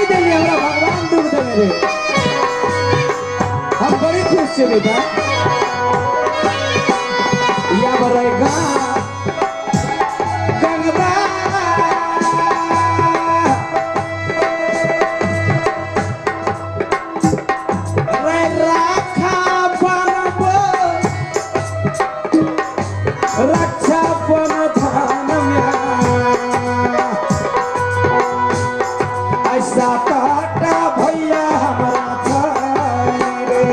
नहीं देंगे हमारा भगवान दुख देंगे। हम बड़ी खुश से बेटा या बरेगा गंगा रे राखा बनबो रक्षा बन धान ऐसा काटा भैया हमारा थाई रे।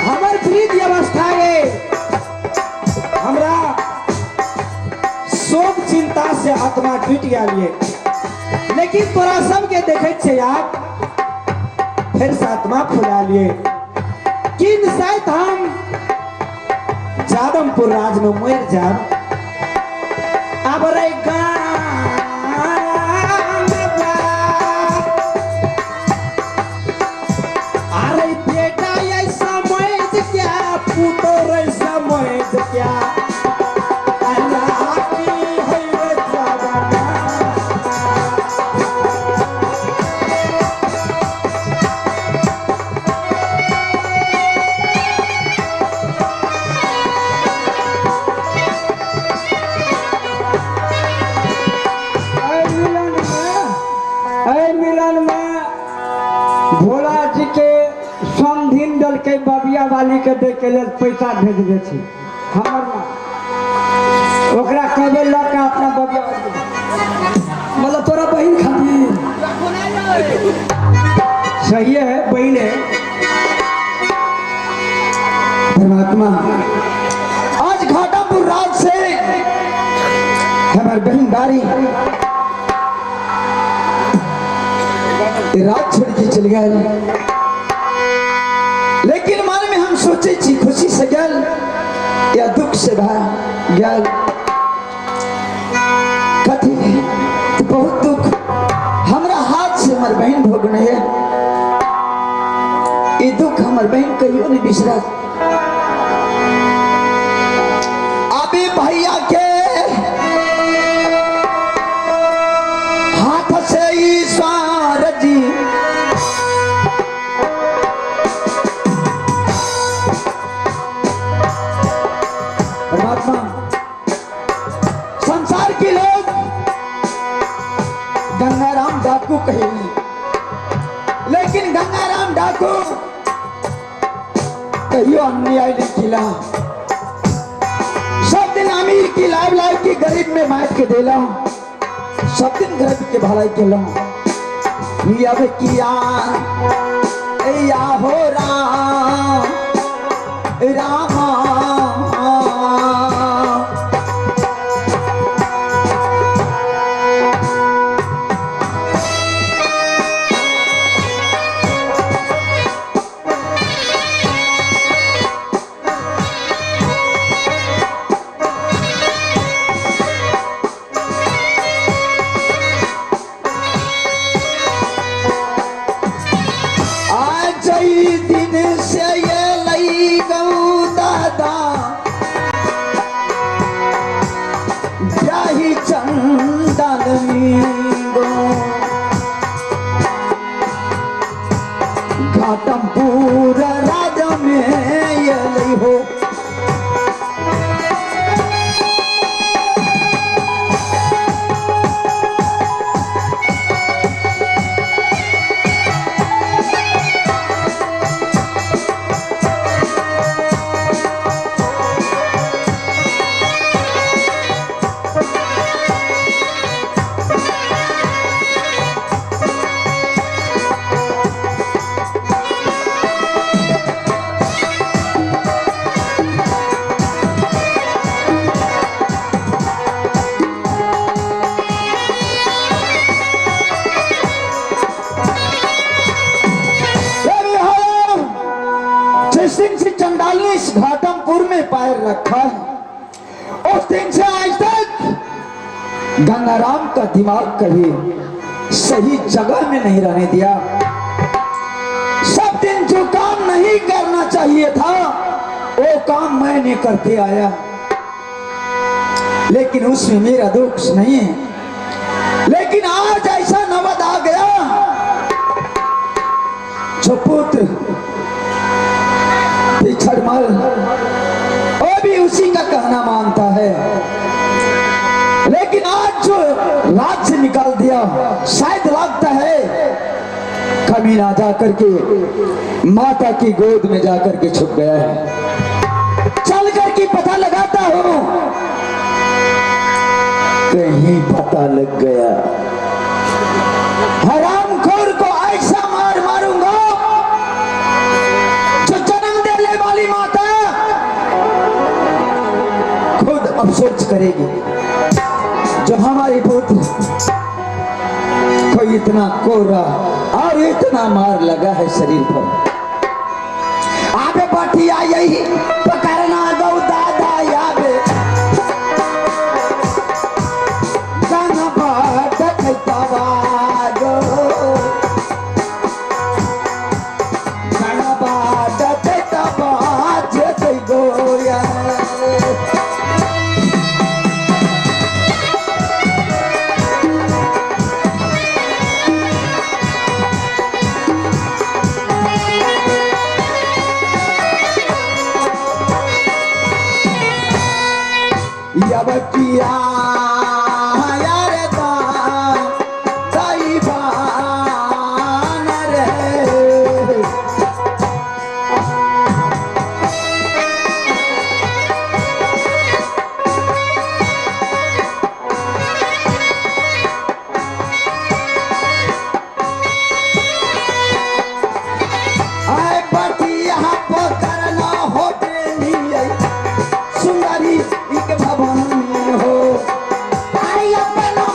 हमार प्रीत अवस्था है हमरा शोक चिंता से आत्मा टूट गया लिए, लेकिन तोरा सबके देखे छे आप फिर से आत्मा फुला लिए। किन शायद हम जादमपुर राज में मर जाब अब रे क्या अल्लाह की है मिलन में भोला जी के समधिन दल के बबिया वाली के दे के लिए पैसा भेज दे छी हमर ओकरा कहबे ल के अपना बबिया मतलब तोरा बहन खातिर सही है बहन है। परमात्मा आज घाटापुर राज से हमार बहन बारी रात छोड़ के चल गए, लेकिन मन में हम सोचे छी खुशी से गल या दुख से गल कथी तो बहुत दुख हमरा हाथ से हमार बहन भोगने है। ये दुख हमार बहन कहियो नहीं बिसरा। अभी भैया के हाथ से ईश्वर जी संसार के लोग गंगाराम डाकू कहेंगे, लेकिन गंगाराम डाकू कहियो अन्याय नहीं किला। सब दिन अमीर की लाभ लाभ की गरीब में बांट के देला, सब दिन गरीब के भलाई केला। अब किया या हो राम रामा दिन से ये लई गऊ दादा सिंदूर में पैर रखा है, उस दिन से आज तक गंगाराम का दिमाग कभी सही जगह में नहीं रहने दिया। सब दिन जो काम नहीं करना चाहिए था वो काम मैंने करते आया, लेकिन उसमें मेरा दोष नहीं है। लेकिन आज ऐसा नौबत आ गया, जो पुत्र पिछड़मल वो भी उसी का कहना मानता है, लेकिन आज जो रात से निकाल दिया, शायद लगता है कमीना जाकर के माता की गोद में जाकर के छुप गया है। चल करके पता लगाता हूं, कहीं पता लग गया। हरामखोर को ऐसा मार मारूंगा जो जन्म देने वाली माता खुद अफसोस करेगी। जो हमारे पुत्र को इतना कोरा और इतना मार लगा है शरीर पर, आगे पाटिया यही पकड़ना गौ दादा याबे गाना बाट खैतावागो गाना बाट खैतावाज गोया। यवकिया यार दाई बान रे, आए बटिया पकड़ना होते नहीं सुंदरी एक भवन में हो, आई अपना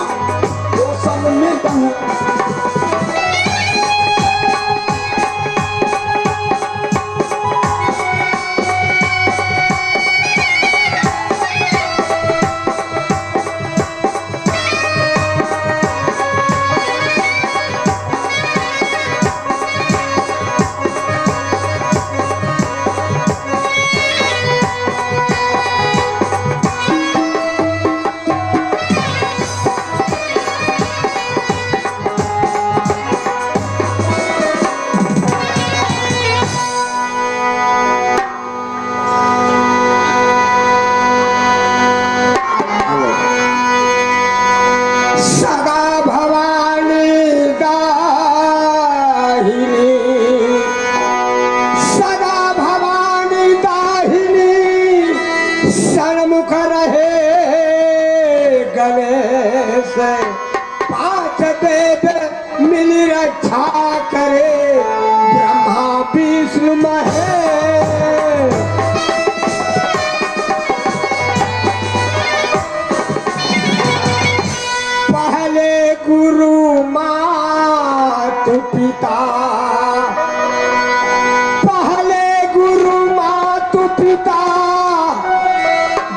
वो सब में बहू सन्मुख रहे गणेश, पांच वेद मिल रक्षा करे ब्रह्मा विष्णु महेश। पहले गुरु मातु पिता, पहले गुरु मातु पिता,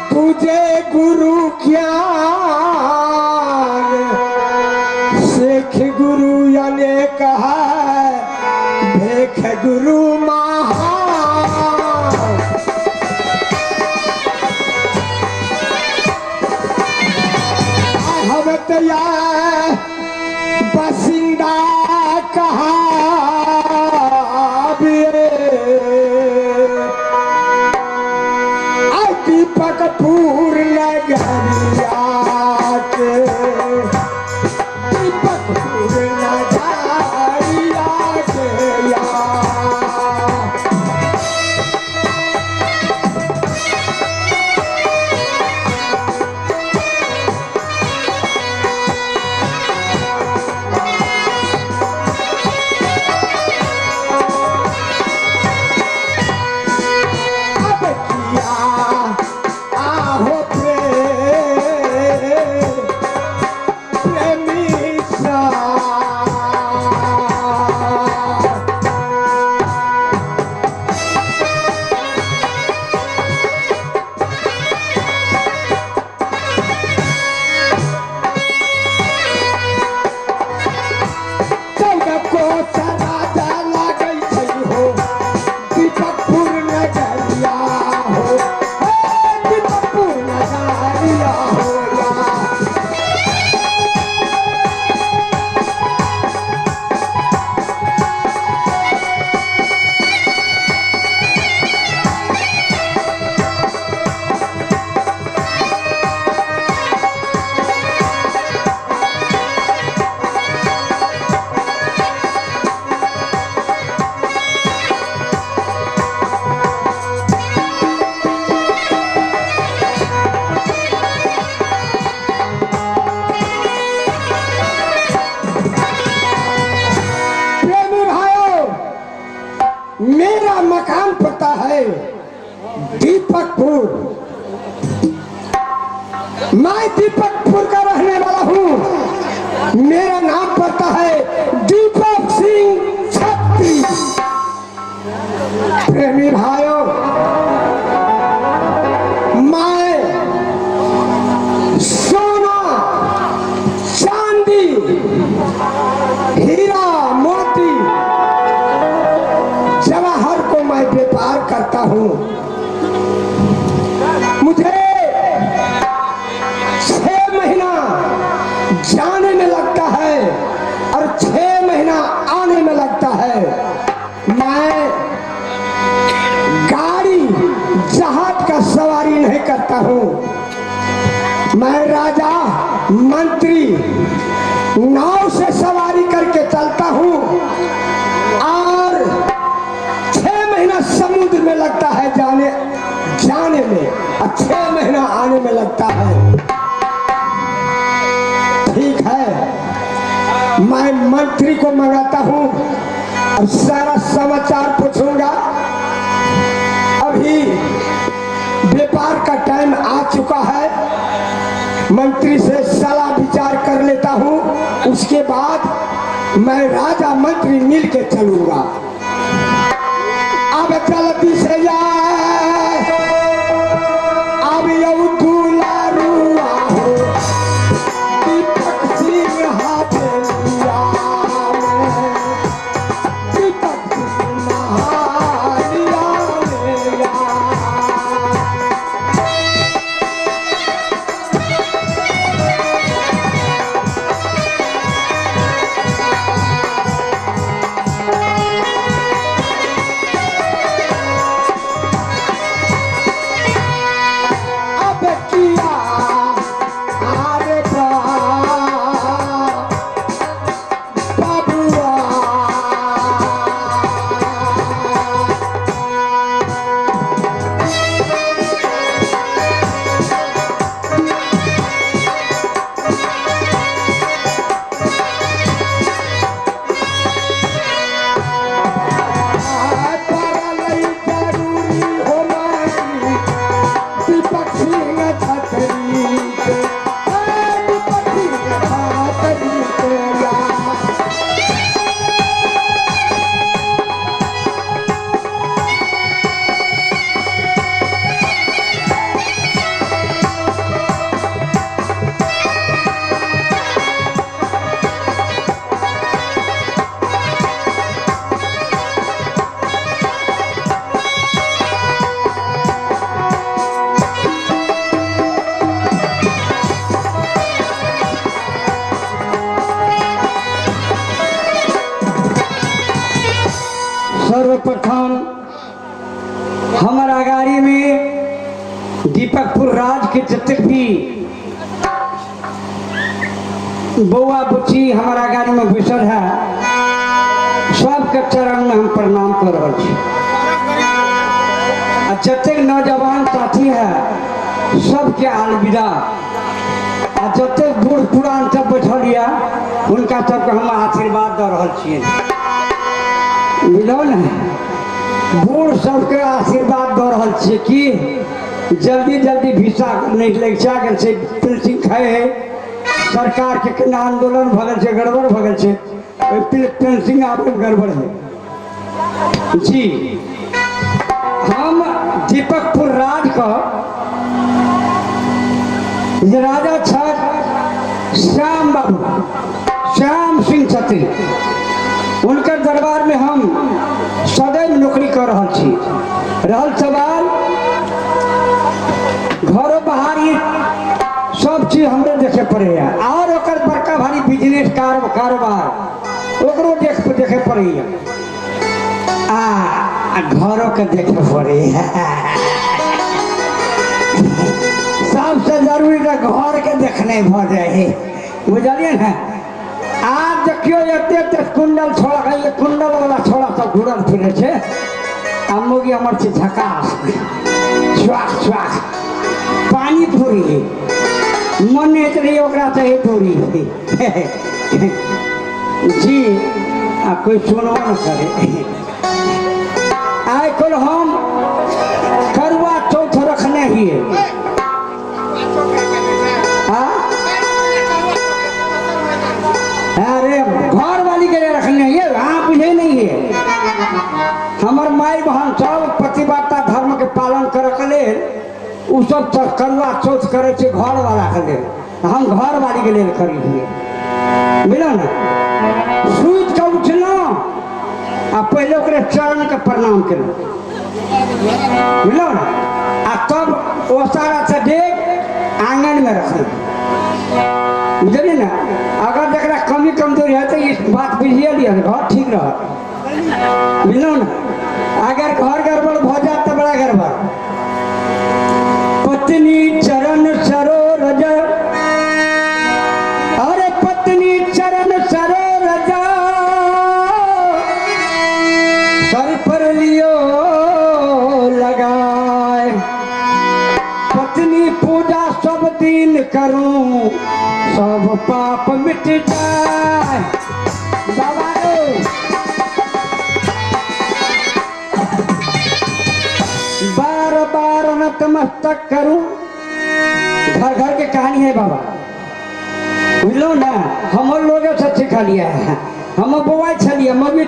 तुझे गुरु ज्ञान, सिख गुरु याने कहा भेख गुरु महान। हम तया बसिंदा कहा दीपक पूर्ण गरिया के, दीपक पूर्ण गरिया के या। अब किया आहो प्रेम दीपकपुर। मैं दीपकपुर का रहने वाला हूँ। मेरा नाम पड़ता है दीपक सिंह छत्री। प्रेमी भाइयों, मैं सोना चांदी हीरा मोती जवाहर को मैं व्यापार करता हूँ। मुझे 6 महीना जाने में लगता है और 6 महीना आने में लगता है। मैं गाड़ी जहाज का सवारी नहीं करता हूँ। मैं राजा मंत्री नाव से सवारी करके चलता हूँ और 6 महीना समुद्र में लगता है जाने में और 6 महीना आने में लगता है। ठीक है, मैं मंत्री को मंगाता हूँ और सारा समाचार पूछूंगा। अभी व्यापार का टाइम आ चुका है। मंत्री से सलाह विचार कर लेता हूँ, उसके बाद मैं राजा मंत्री मिल के चलूंगा। अब जल्दी से जाए, अब यू दुलारुआ हो दीपक सिंह हथेलिया में, दीपक सिंह महालिया में या। अब किया आरे बाबुआ, परलई जरूरी हो मारी दीपक सिंह छतरी के, दीपक सिंह छतरी के या। सर्वप्रथम हमारा गाड़ी में दीपकपुर राज के जतक भी बउआ बुच्ची हमारा गाड़ी में बैठल है, सबके चरण में हम प्रणाम कर रहे छी। आ जतेक नौजवान साथी है सबके अलविदा। आ जतेक बूढ़ पुरान सब बैठल यऽ हुनका सबके हम आशीर्वाद दऽ रहल छियै। बुझलहुँ ने, बूढ़ सबके आशीर्वाद दऽ रहल छियै कि जल्दी जल्दी भिसा नहीं लगिचा गेल छै, पेंशन खाए सरकार के केना आंदोलन भऽ गेल छै, गड़बड़ भऽ गेल छै, ओहि पेंशन आबै गड़बड़ है जी। हम दीपकपुर राज का जे राजा छथि श्याम बाबू, श्याम सिंह छथि, उनकर दरबार में हम सदैव नौकरी कर रहल छी। रहल सवाल घरों बाहर ही सब चीज हमरे देखे पड़े और ओकर बड़का भारी बिजनेस कारोबार ओकरो देखे पड़े आ घरों के देखे पड़े। सबसे जरूरी तो घर के देखने भ जाए, बुझलिए ना। आज देखियो एते कुंडल छोड़ा, ये कुंडल वाला छोड़ा सब घूरल फिरे छे। आ मोगी हमर छे झकास, स्वाख स्वाख पानी पूरी मन नहीं रही ओकरा चाहिए पूरी जी। आ कोई सुनबो न करे। आइ कल हम करुआ चौथ रखने हिए हाँ? अरे घर वाली के लिए रखने है हाँ बुझे नहीं है हमार माई बहन सब पतिव्रता धर्म के पालन करे के लेल उ सब करुआ चौथ करे छे घर वाला के लेल हम घर वाली के लेल करी हिए मिलो ना सूत के उठना आ पहले ओकरे चरण के प्रणाम करो मिलो ना आ तब ओसारा से देख आंगन में रखना बुझलिए ना अगर जरा कमी कमजोरी है तो इस बात बुझिए लिया घर ठीक रह मिलो ना अगर घर गड़बड़ हो जाए तो बड़ा गड़बड़ पत्नी चरण सरोरज अरे पत्नी चरण सरोरज सर पर लियो लगाए पत्नी पूजा सब दिन करूं सब पाप मिट जाए बाबा रे बार बार नतमस्तक करूं घर घर के कहानी है बाबा बुझलो ना हम लोग से सिखा लिया है हम बौआ छलिए मगी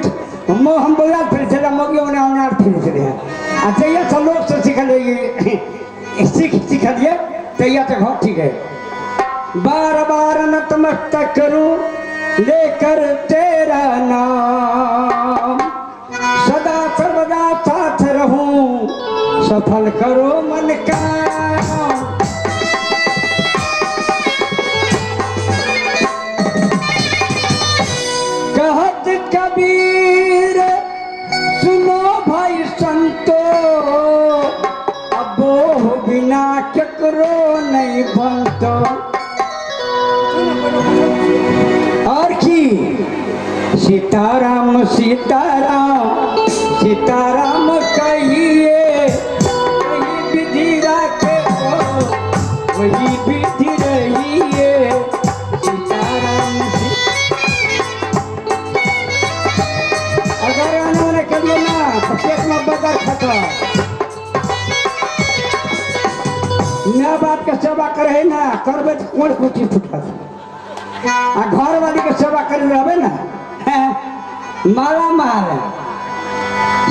हम बौआ फिर चला मगी उन्हें अनार फिर चले अच्छा ये सब लोग से सिखलिए तो यह तो घर ठीक है बार बार नतमस्तक करूं लेकर तेरा नाम सदा सर्वदा साथ रहूं सफल करो मन का कहत कबीर सुनो भाई संतो अब बिना केकरो नहीं बनतो और की सीताराम सीताराम सीताराम कहिए वही विधि राखे वही विधि रहिए सीताराम अगर उन्होंने कहिए ना तो पेट में बगर खता नया बात का सेवा करे ना करबे तो कौन कुटी फुटत आ घर वाली के सेवा कर रहे ना माला माल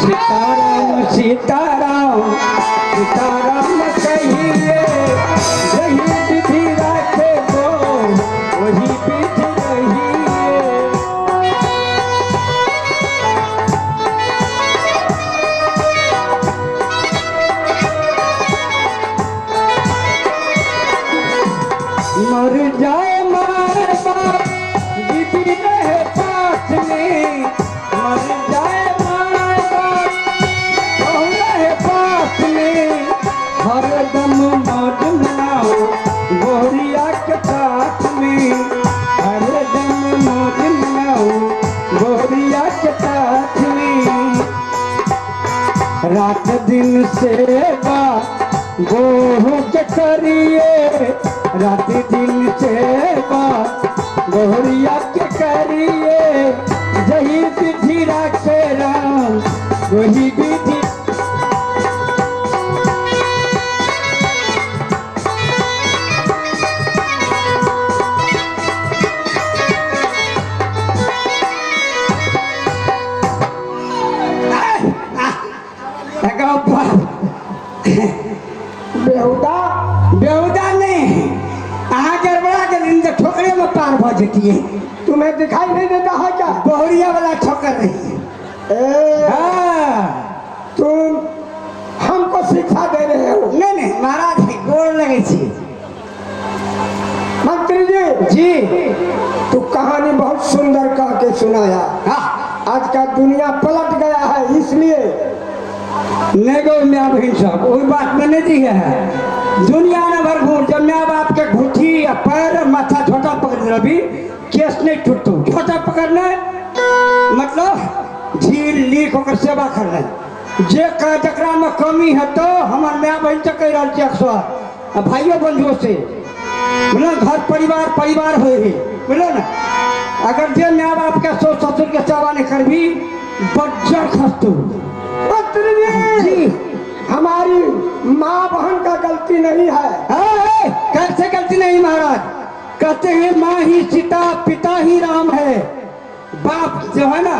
सीताराम सीताराम सीताराम कहिए वही विधि राखे गो वही विधि रहिए मर जाए मार बाप बीबी रहे पास में मर जाए मार बाप बहू रहे पास में हरदम मौज मनाओ गोरिया के साथ में हरदम मौज मनाओ गोरिया के साथ में रात दिन सेवा गोहू के करिए रात दिन सेवा गोरिया के करिए यही विधि राखे राम वही विधि बेहुदा बेहुदा नहीं अहाँ गड़बड़ा के दिन तो ठोकरे में पार भ जेती है तुम्हें दिखाई नहीं देता है क्या बहुरिया वाला ठोकर नहीं हाँ तुम हमको शिक्षा दे रहे हो नहीं नहीं महाराज गोड़ लगे छी मंत्री जी तू कहानी बहुत सुंदर कह के सुनाया हाँ आज का दुनिया पलट गया है इसलिए नहीं गो माँ बहन सब वही बात में नहीं दी है दुनिया ने भरपूर जब माँ बाप के घुटी या पैर माथा छोटा पकड़ रही केस नहीं टूटतो छोटा पकड़ना मतलब झील लीक होकर सेवा करना जे का जकरा में कमी है तो हमार माँ बहन से कह रहा अक्सर भाइयों बंधुओं से बोलो घर परिवार परिवार हो बोलो ना अगर जे माँ बाप के सो ससुर के सेवा नहीं करबी बज्जर खसतू मंत्री जी हमारी माँ बहन का गलती नहीं है। कैसे गलती नहीं महाराज? कहते हैं माँ ही सीता पिता ही राम है। बाप जो है ना,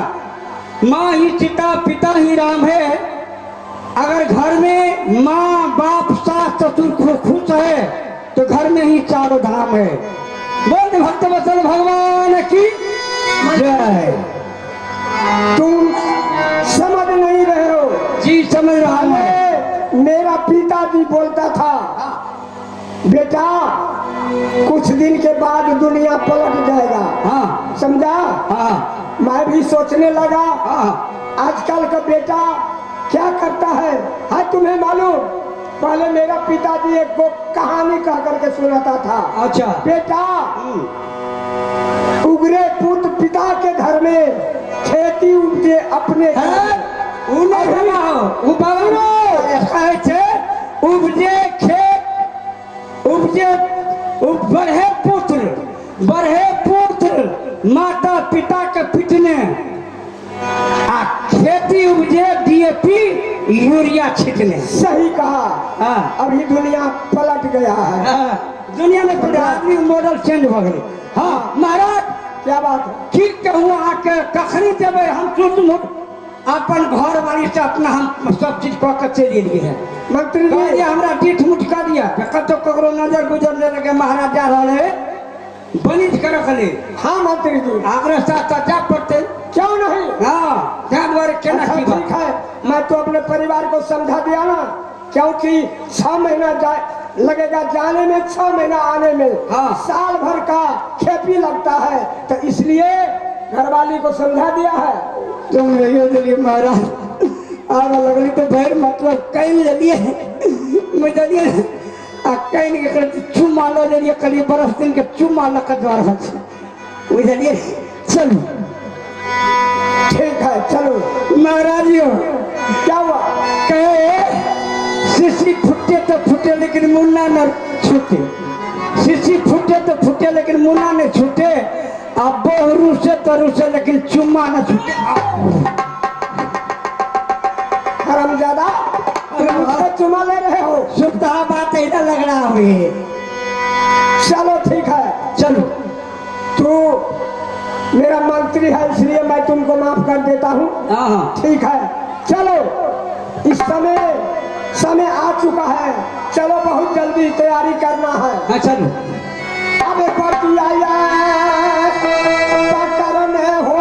माँ ही सीता पिता ही राम है। अगर घर में माँ बाप सास ससुर खुश है तो घर में ही चारों धाम है। बोल भक्त वत्सल भगवान की जय। तुम समझ नहीं रहे हो। जी समझ रहा हूँ। मेरा पिताजी बोलता था, बेटा कुछ दिन के बाद दुनिया पलट जाएगा। हाँ समझा? हाँ मैं भी सोचने लगा हाँ आजकल का बेटा क्या करता है तुम्हें मालूम? पहले मेरा पिताजी एक को कहानी कह करके सुनाता था। अच्छा। बेटा उगरे पुत्र पिता के घर में खेती उपजे अपने उपजे खेत उपजे बढ़े पुत्र माता पिता के पिटने आ खेती उपजे डीएपी यूरिया छिटने। सही कहा। हाँ। अभी दुनिया पलट गया है। दुनिया में पूरा आदमी मॉडल चेंज हो गए। हाँ महाराज क्या बात है? की कहूँ आके कखनी देवे हम सुट अपन घर वाली से अपना हम सब चीज कह के चले लिए है। मंत्री जी हमरा डीठ मुठ कर दिया कतो ककरो नजर गुजर ले लगे महाराज जा रहे बनिज कर रखले। हाँ मंत्री जी आगरा साथ जा पड़ते क्यों नहीं? हाँ क्या द्वारे केना अच्छा, की बात ठीक है। मैं तो अपने परिवार को समझा दिया ना, क्योंकि 6 महीना लगेगा जाने में, 6 महीना आने में। हाँ। साल भर का खेपी लगता है, तो इसलिए घरवाली को समझा दिया है। तुम ये महाराज आग लगली तो भैर मतलब कहीं जलिए मैं जलिए आ कहीं के चुम्मा ले कली बरस दिन के चुम्मा लक द्वार वो जलिए। चलो ठीक है चलो। महाराज क्या हुआ? कहे शिशी फुटे तो फुटे लेकिन मुन्ना न छूटे। शिशी फुटे तो फुटे लेकिन मुन्ना न छूटे। अब बहु से तो रूसे लेकिन चुम्मा न छूटे। हरामजादा तुम मुझसे चुमा ले रहे हो? शुभ बात इधर लग रहा हुई। चलो ठीक है। चलो तू मेरा मंत्री है इसलिए मैं तुमको माफ कर देता हूँ। हाँ ठीक है चलो। इस समय आ चुका है, चलो बहुत जल्दी तैयारी करना है। हाँ चलो। अब एक बार तू आया करने हो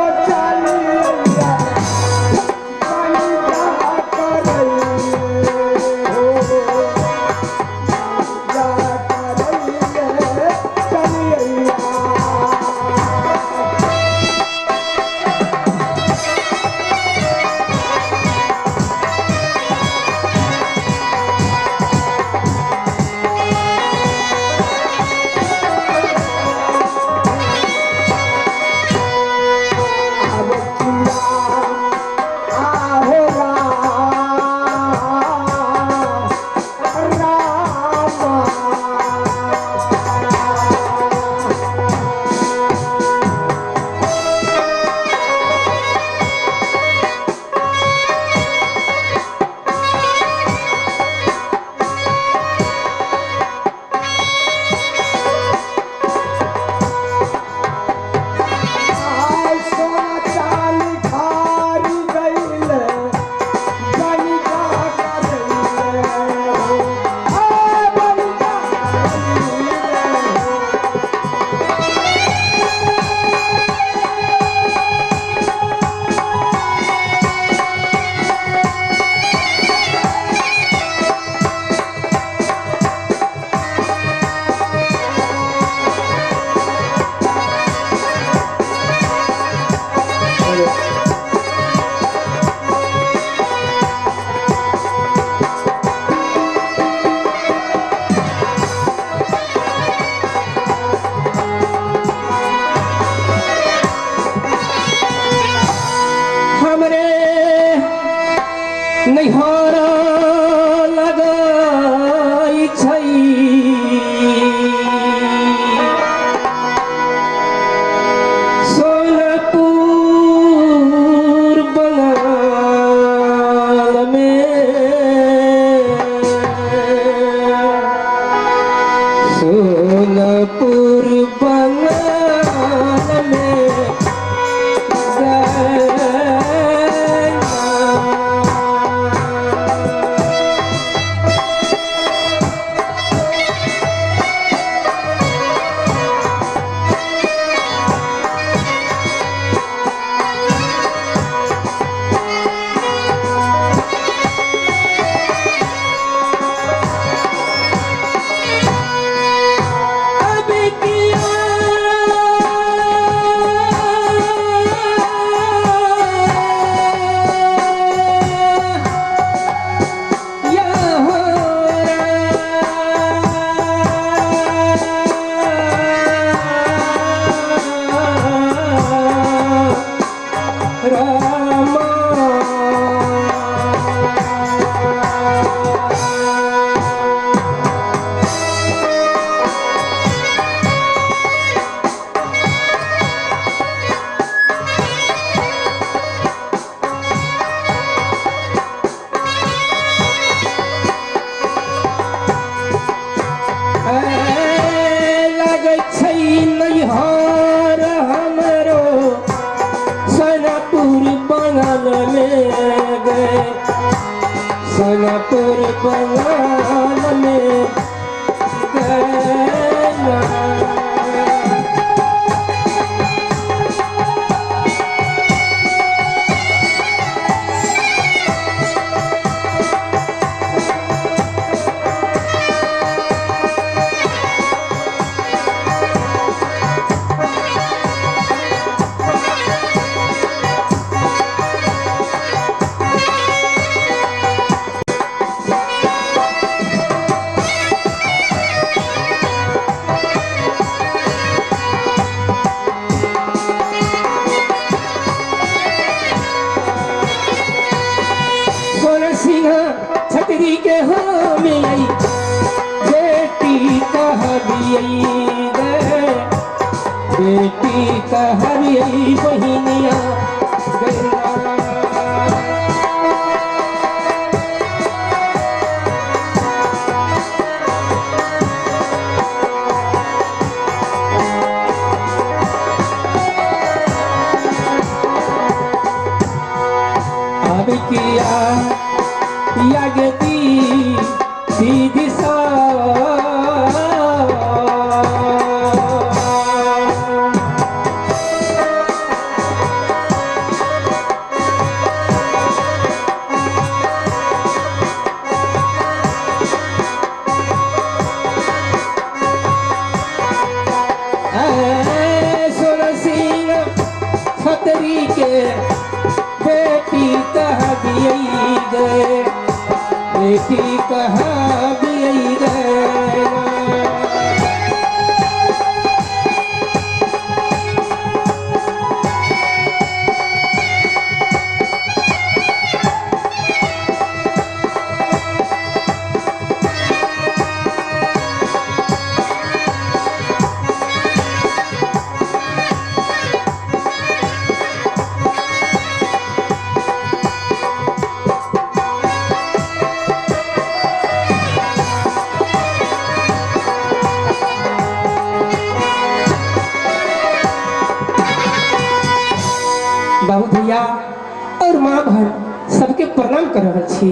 तोर बंगाल में गैला। छतरी के हो मिलई बेटी कहबियई गे, बेटी कहबियई बहिनिया गैला। अब किया यागती दिशा सोना सिंह छतरी के बेटी कह दियई गए, बेटी कहा दियई गए। बाबू भैया और माँ बहन सबके प्रणाम कर रहा छी,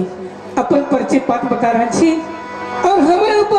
अपन परिचय पाठ बता रहा छी और हमें ऊपर